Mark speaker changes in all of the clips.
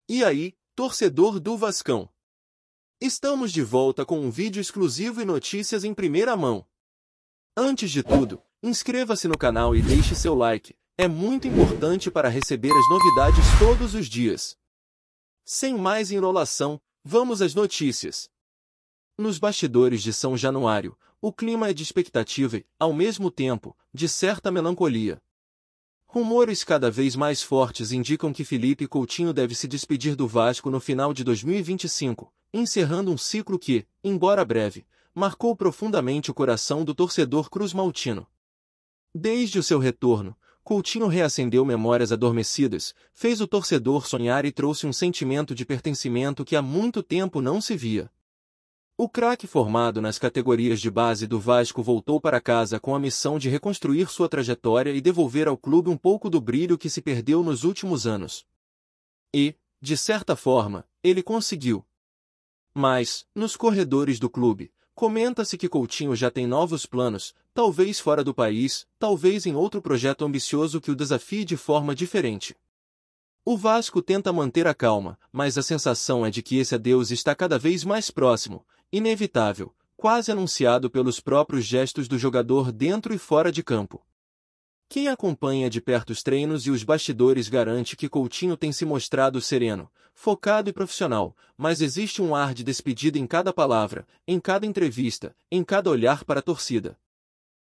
Speaker 1: E aí, torcedor do Vascão? Estamos de volta com um vídeo exclusivo e notícias em primeira mão. Antes de tudo, inscreva-se no canal e deixe seu like, é muito importante para receber as novidades todos os dias. Sem mais enrolação, vamos às notícias. Nos bastidores de São Januário, o clima é de expectativa e, ao mesmo tempo, de certa melancolia. Rumores cada vez mais fortes indicam que Felipe Coutinho deve se despedir do Vasco no final de 2025, encerrando um ciclo que, embora breve, marcou profundamente o coração do torcedor cruzmaltino. Desde o seu retorno, Coutinho reacendeu memórias adormecidas, fez o torcedor sonhar e trouxe um sentimento de pertencimento que há muito tempo não se via. O craque formado nas categorias de base do Vasco voltou para casa com a missão de reconstruir sua trajetória e devolver ao clube um pouco do brilho que se perdeu nos últimos anos. E, de certa forma, ele conseguiu. Mas, nos corredores do clube, comenta-se que Coutinho já tem novos planos, talvez fora do país, talvez em outro projeto ambicioso que o desafie de forma diferente. O Vasco tenta manter a calma, mas a sensação é de que esse adeus está cada vez mais próximo, inevitável, quase anunciado pelos próprios gestos do jogador dentro e fora de campo. Quem acompanha de perto os treinos e os bastidores garante que Coutinho tem se mostrado sereno, focado e profissional, mas existe um ar de despedida em cada palavra, em cada entrevista, em cada olhar para a torcida.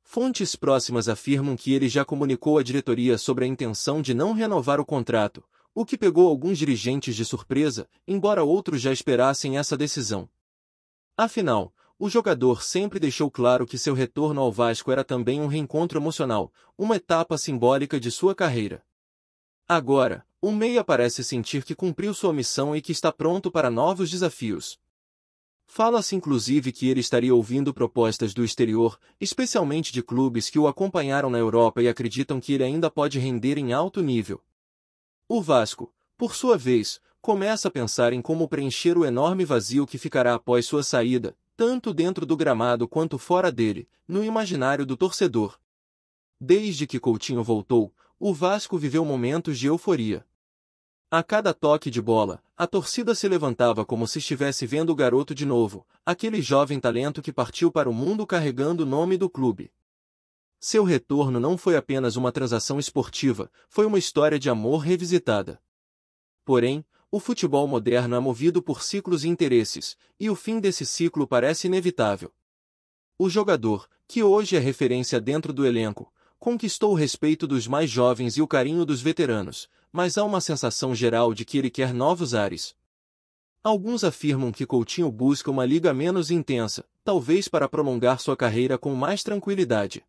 Speaker 1: Fontes próximas afirmam que ele já comunicou à diretoria sobre a intenção de não renovar o contrato, o que pegou alguns dirigentes de surpresa, embora outros já esperassem essa decisão. Afinal, o jogador sempre deixou claro que seu retorno ao Vasco era também um reencontro emocional, uma etapa simbólica de sua carreira. Agora, o meia parece sentir que cumpriu sua missão e que está pronto para novos desafios. Fala-se inclusive que ele estaria ouvindo propostas do exterior, especialmente de clubes que o acompanharam na Europa e acreditam que ele ainda pode render em alto nível. O Vasco, por sua vez, começa a pensar em como preencher o enorme vazio que ficará após sua saída, tanto dentro do gramado quanto fora dele, no imaginário do torcedor. Desde que Coutinho voltou, o Vasco viveu momentos de euforia. A cada toque de bola, a torcida se levantava como se estivesse vendo o garoto de novo, aquele jovem talento que partiu para o mundo carregando o nome do clube. Seu retorno não foi apenas uma transação esportiva, foi uma história de amor revisitada. Porém, o futebol moderno é movido por ciclos e interesses, e o fim desse ciclo parece inevitável. O jogador, que hoje é referência dentro do elenco, conquistou o respeito dos mais jovens e o carinho dos veteranos, mas há uma sensação geral de que ele quer novos ares. Alguns afirmam que Coutinho busca uma liga menos intensa, talvez para prolongar sua carreira com mais tranquilidade.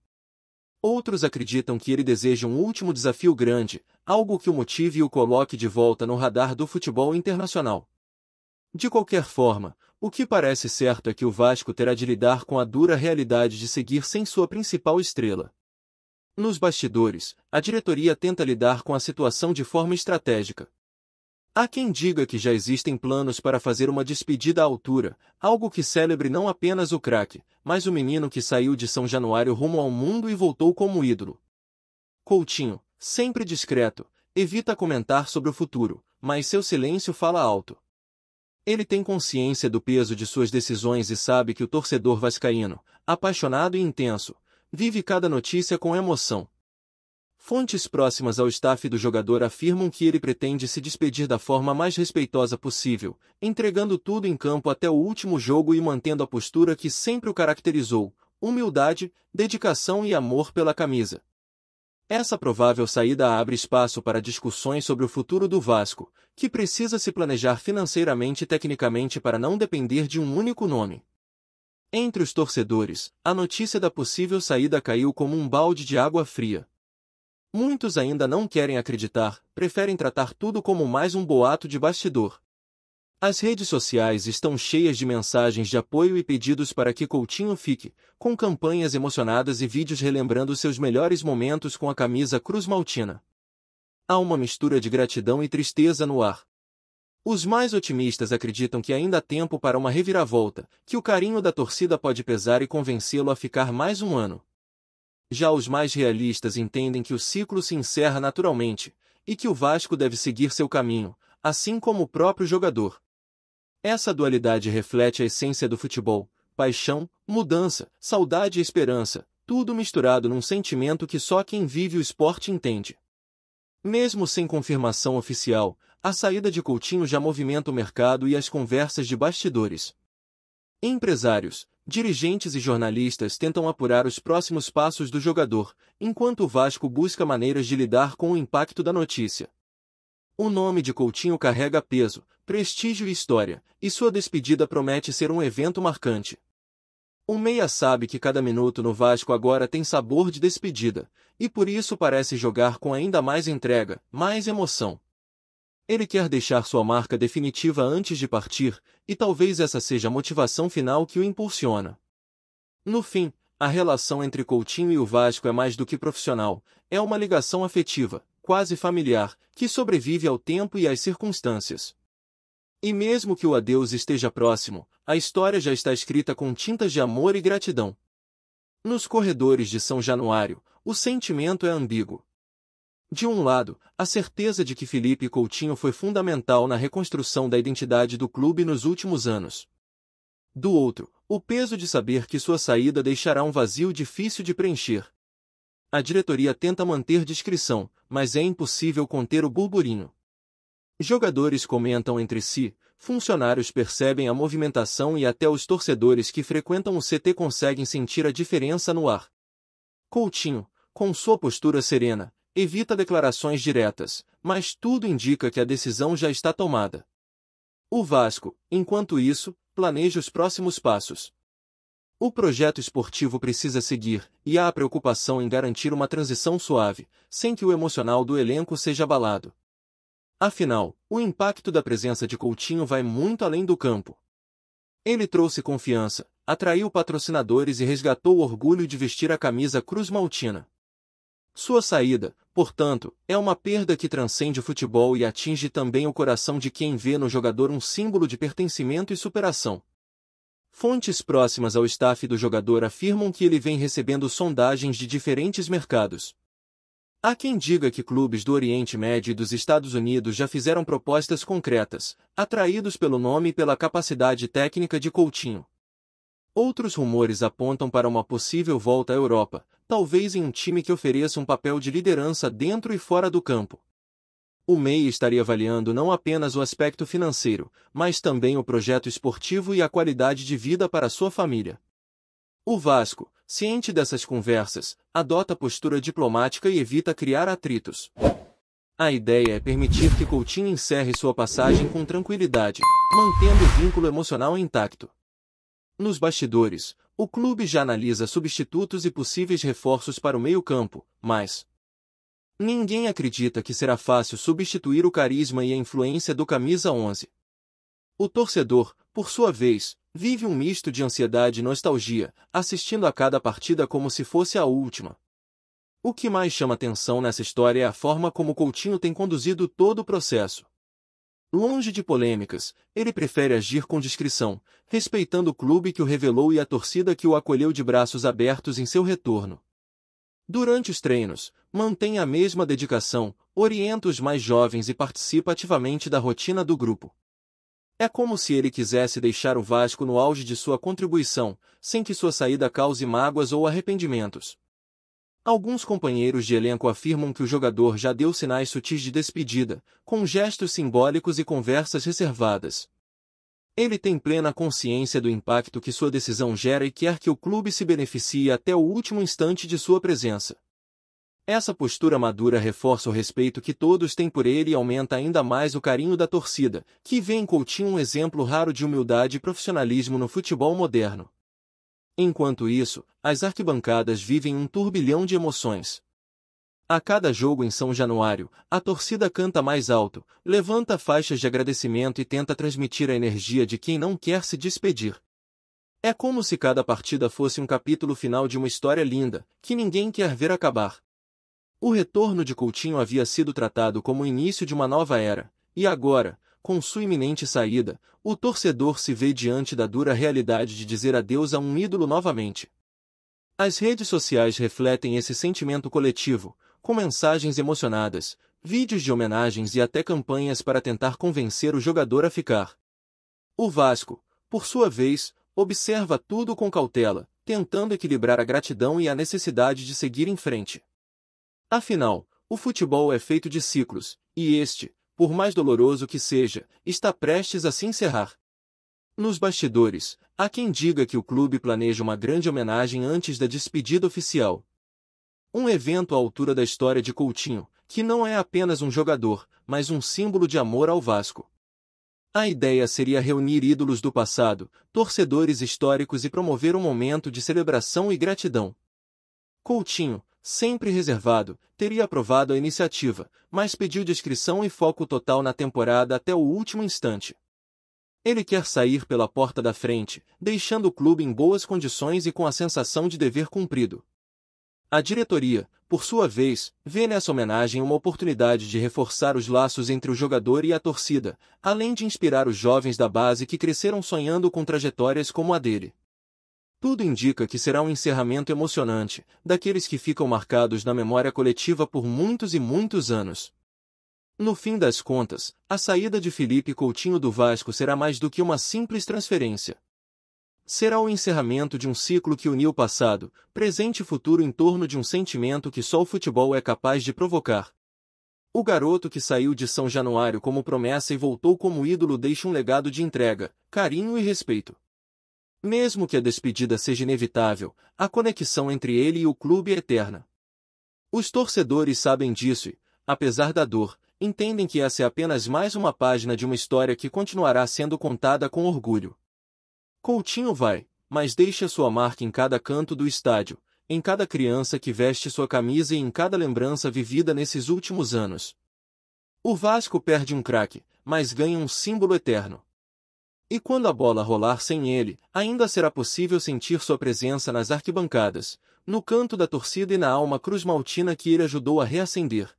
Speaker 1: Outros acreditam que ele deseja um último desafio grande, algo que o motive e o coloque de volta no radar do futebol internacional. De qualquer forma, o que parece certo é que o Vasco terá de lidar com a dura realidade de seguir sem sua principal estrela. Nos bastidores, a diretoria tenta lidar com a situação de forma estratégica. Há quem diga que já existem planos para fazer uma despedida à altura, algo que celebre não apenas o craque, mas o menino que saiu de São Januário rumo ao mundo e voltou como ídolo. Coutinho, sempre discreto, evita comentar sobre o futuro, mas seu silêncio fala alto. Ele tem consciência do peso de suas decisões e sabe que o torcedor vascaíno, apaixonado e intenso, vive cada notícia com emoção. Fontes próximas ao staff do jogador afirmam que ele pretende se despedir da forma mais respeitosa possível, entregando tudo em campo até o último jogo e mantendo a postura que sempre o caracterizou, humildade, dedicação e amor pela camisa. Essa provável saída abre espaço para discussões sobre o futuro do Vasco, que precisa se planejar financeiramente e tecnicamente para não depender de um único nome. Entre os torcedores, a notícia da possível saída caiu como um balde de água fria. Muitos ainda não querem acreditar, preferem tratar tudo como mais um boato de bastidor. As redes sociais estão cheias de mensagens de apoio e pedidos para que Coutinho fique, com campanhas emocionadas e vídeos relembrando seus melhores momentos com a camisa cruzmaltina. Há uma mistura de gratidão e tristeza no ar. Os mais otimistas acreditam que ainda há tempo para uma reviravolta, que o carinho da torcida pode pesar e convencê-lo a ficar mais um ano. Já os mais realistas entendem que o ciclo se encerra naturalmente, e que o Vasco deve seguir seu caminho, assim como o próprio jogador. Essa dualidade reflete a essência do futebol: paixão, mudança, saudade e esperança, tudo misturado num sentimento que só quem vive o esporte entende. Mesmo sem confirmação oficial, a saída de Coutinho já movimenta o mercado e as conversas de bastidores. Empresários, dirigentes e jornalistas tentam apurar os próximos passos do jogador, enquanto o Vasco busca maneiras de lidar com o impacto da notícia. O nome de Coutinho carrega peso, prestígio e história, e sua despedida promete ser um evento marcante. O meia sabe que cada minuto no Vasco agora tem sabor de despedida, e por isso parece jogar com ainda mais entrega, mais emoção. Ele quer deixar sua marca definitiva antes de partir, e talvez essa seja a motivação final que o impulsiona. No fim, a relação entre Coutinho e o Vasco é mais do que profissional, é uma ligação afetiva, quase familiar, que sobrevive ao tempo e às circunstâncias. E mesmo que o adeus esteja próximo, a história já está escrita com tintas de amor e gratidão. Nos corredores de São Januário, o sentimento é ambíguo. De um lado, a certeza de que Felipe Coutinho foi fundamental na reconstrução da identidade do clube nos últimos anos. Do outro, o peso de saber que sua saída deixará um vazio difícil de preencher. A diretoria tenta manter discrição, mas é impossível conter o burburinho. Jogadores comentam entre si, funcionários percebem a movimentação e até os torcedores que frequentam o CT conseguem sentir a diferença no ar. Coutinho, com sua postura serena, evita declarações diretas, mas tudo indica que a decisão já está tomada. O Vasco, enquanto isso, planeja os próximos passos. O projeto esportivo precisa seguir, e há a preocupação em garantir uma transição suave, sem que o emocional do elenco seja abalado. Afinal, o impacto da presença de Coutinho vai muito além do campo. Ele trouxe confiança, atraiu patrocinadores e resgatou o orgulho de vestir a camisa cruz-maltina. Sua saída, portanto, é uma perda que transcende o futebol e atinge também o coração de quem vê no jogador um símbolo de pertencimento e superação. Fontes próximas ao staff do jogador afirmam que ele vem recebendo sondagens de diferentes mercados. Há quem diga que clubes do Oriente Médio e dos Estados Unidos já fizeram propostas concretas, atraídos pelo nome e pela capacidade técnica de Coutinho. Outros rumores apontam para uma possível volta à Europa, talvez em um time que ofereça um papel de liderança dentro e fora do campo. O MEI estaria avaliando não apenas o aspecto financeiro, mas também o projeto esportivo e a qualidade de vida para sua família. O Vasco, ciente dessas conversas, adota postura diplomática e evita criar atritos. A ideia é permitir que Coutinho encerre sua passagem com tranquilidade, mantendo o vínculo emocional intacto. Nos bastidores, o clube já analisa substitutos e possíveis reforços para o meio-campo, mas ninguém acredita que será fácil substituir o carisma e a influência do camisa 11. O torcedor, por sua vez, vive um misto de ansiedade e nostalgia, assistindo a cada partida como se fosse a última. O que mais chama atenção nessa história é a forma como Coutinho tem conduzido todo o processo. Longe de polêmicas, ele prefere agir com discrição, respeitando o clube que o revelou e a torcida que o acolheu de braços abertos em seu retorno. Durante os treinos, mantém a mesma dedicação, orienta os mais jovens e participa ativamente da rotina do grupo. É como se ele quisesse deixar o Vasco no auge de sua contribuição, sem que sua saída cause mágoas ou arrependimentos. Alguns companheiros de elenco afirmam que o jogador já deu sinais sutis de despedida, com gestos simbólicos e conversas reservadas. Ele tem plena consciência do impacto que sua decisão gera e quer que o clube se beneficie até o último instante de sua presença. Essa postura madura reforça o respeito que todos têm por ele e aumenta ainda mais o carinho da torcida, que vê em Coutinho um exemplo raro de humildade e profissionalismo no futebol moderno. Enquanto isso, as arquibancadas vivem um turbilhão de emoções. A cada jogo em São Januário, a torcida canta mais alto, levanta faixas de agradecimento e tenta transmitir a energia de quem não quer se despedir. É como se cada partida fosse um capítulo final de uma história linda, que ninguém quer ver acabar. O retorno de Coutinho havia sido tratado como o início de uma nova era, e agora, com sua iminente saída, o torcedor se vê diante da dura realidade de dizer adeus a um ídolo novamente. As redes sociais refletem esse sentimento coletivo, com mensagens emocionadas, vídeos de homenagens e até campanhas para tentar convencer o jogador a ficar. O Vasco, por sua vez, observa tudo com cautela, tentando equilibrar a gratidão e a necessidade de seguir em frente. Afinal, o futebol é feito de ciclos, e este, por mais doloroso que seja, está prestes a se encerrar. Nos bastidores, há quem diga que o clube planeja uma grande homenagem antes da despedida oficial. Um evento à altura da história de Coutinho, que não é apenas um jogador, mas um símbolo de amor ao Vasco. A ideia seria reunir ídolos do passado, torcedores históricos e promover um momento de celebração e gratidão. Coutinho, sempre reservado, teria aprovado a iniciativa, mas pediu discrição e foco total na temporada até o último instante. Ele quer sair pela porta da frente, deixando o clube em boas condições e com a sensação de dever cumprido. A diretoria, por sua vez, vê nessa homenagem uma oportunidade de reforçar os laços entre o jogador e a torcida, além de inspirar os jovens da base que cresceram sonhando com trajetórias como a dele. Tudo indica que será um encerramento emocionante, daqueles que ficam marcados na memória coletiva por muitos e muitos anos. No fim das contas, a saída de Felipe Coutinho do Vasco será mais do que uma simples transferência. Será o encerramento de um ciclo que uniu passado, presente e futuro em torno de um sentimento que só o futebol é capaz de provocar. O garoto que saiu de São Januário como promessa e voltou como ídolo deixa um legado de entrega, carinho e respeito. Mesmo que a despedida seja inevitável, a conexão entre ele e o clube é eterna. Os torcedores sabem disso e, apesar da dor, entendem que essa é apenas mais uma página de uma história que continuará sendo contada com orgulho. Coutinho vai, mas deixa sua marca em cada canto do estádio, em cada criança que veste sua camisa e em cada lembrança vivida nesses últimos anos. O Vasco perde um craque, mas ganha um símbolo eterno. E quando a bola rolar sem ele, ainda será possível sentir sua presença nas arquibancadas, no canto da torcida e na alma cruzmaltina que ele ajudou a reacender.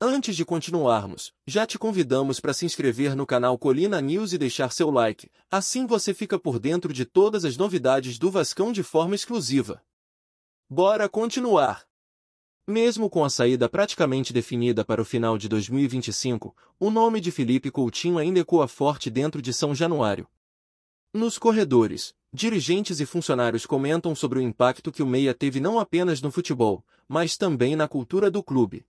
Speaker 1: Antes de continuarmos, já te convidamos para se inscrever no canal Colina News e deixar seu like, assim você fica por dentro de todas as novidades do Vascão de forma exclusiva. Bora continuar! Mesmo com a saída praticamente definida para o final de 2025, o nome de Felipe Coutinho ainda ecoa forte dentro de São Januário. Nos corredores, dirigentes e funcionários comentam sobre o impacto que o meia teve não apenas no futebol, mas também na cultura do clube.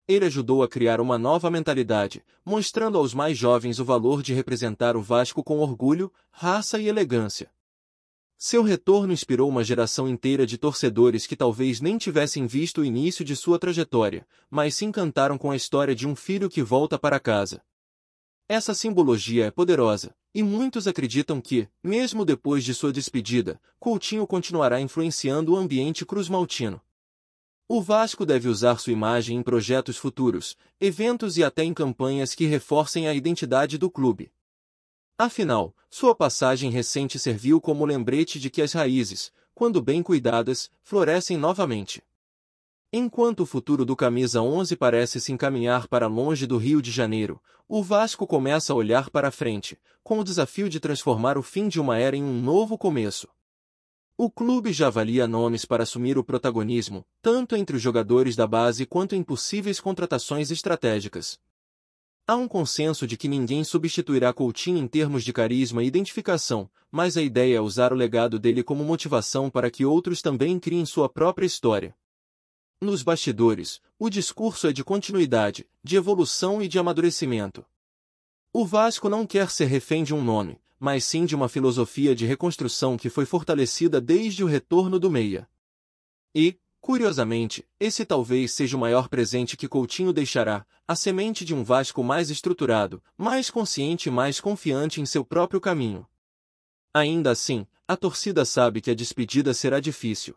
Speaker 1: Ele ajudou a criar uma nova mentalidade, mostrando aos mais jovens o valor de representar o Vasco com orgulho, raça e elegância. Seu retorno inspirou uma geração inteira de torcedores que talvez nem tivessem visto o início de sua trajetória, mas se encantaram com a história de um filho que volta para casa. Essa simbologia é poderosa, e muitos acreditam que, mesmo depois de sua despedida, Coutinho continuará influenciando o ambiente cruzmaltino. O Vasco deve usar sua imagem em projetos futuros, eventos e até em campanhas que reforcem a identidade do clube. Afinal, sua passagem recente serviu como lembrete de que as raízes, quando bem cuidadas, florescem novamente. Enquanto o futuro do Camisa 11 parece se encaminhar para longe do Rio de Janeiro, o Vasco começa a olhar para frente, com o desafio de transformar o fim de uma era em um novo começo. O clube já avalia nomes para assumir o protagonismo, tanto entre os jogadores da base quanto em possíveis contratações estratégicas. Há um consenso de que ninguém substituirá Coutinho em termos de carisma e identificação, mas a ideia é usar o legado dele como motivação para que outros também criem sua própria história. Nos bastidores, o discurso é de continuidade, de evolução e de amadurecimento. O Vasco não quer ser refém de um nome, mas sim de uma filosofia de reconstrução que foi fortalecida desde o retorno do meia. E, curiosamente, esse talvez seja o maior presente que Coutinho deixará, a semente de um Vasco mais estruturado, mais consciente e mais confiante em seu próprio caminho. Ainda assim, a torcida sabe que a despedida será difícil.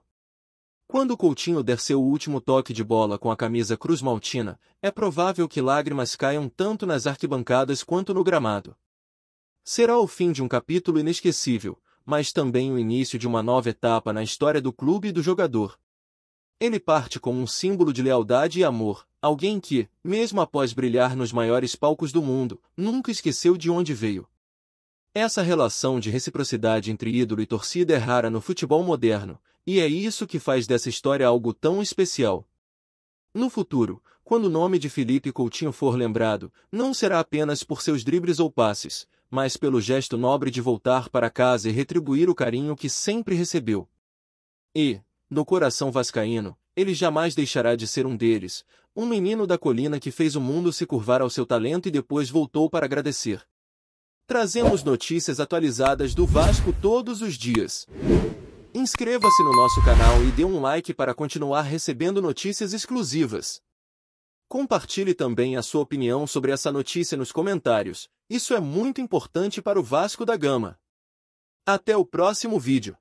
Speaker 1: Quando Coutinho der seu último toque de bola com a camisa cruzmaltina, é provável que lágrimas caiam tanto nas arquibancadas quanto no gramado. Será o fim de um capítulo inesquecível, mas também o início de uma nova etapa na história do clube e do jogador. Ele parte como um símbolo de lealdade e amor, alguém que, mesmo após brilhar nos maiores palcos do mundo, nunca esqueceu de onde veio. Essa relação de reciprocidade entre ídolo e torcida é rara no futebol moderno, e é isso que faz dessa história algo tão especial. No futuro, Quando o nome de Felipe Coutinho for lembrado, não será apenas por seus dribles ou passes, mas pelo gesto nobre de voltar para casa e retribuir o carinho que sempre recebeu. E, no coração vascaíno, ele jamais deixará de ser um deles, um menino da colina que fez o mundo se curvar ao seu talento e depois voltou para agradecer. Trazemos notícias atualizadas do Vasco todos os dias. Inscreva-se no nosso canal e dê um like para continuar recebendo notícias exclusivas. Compartilhe também a sua opinião sobre essa notícia nos comentários, isso é muito importante para o Vasco da Gama. Até o próximo vídeo.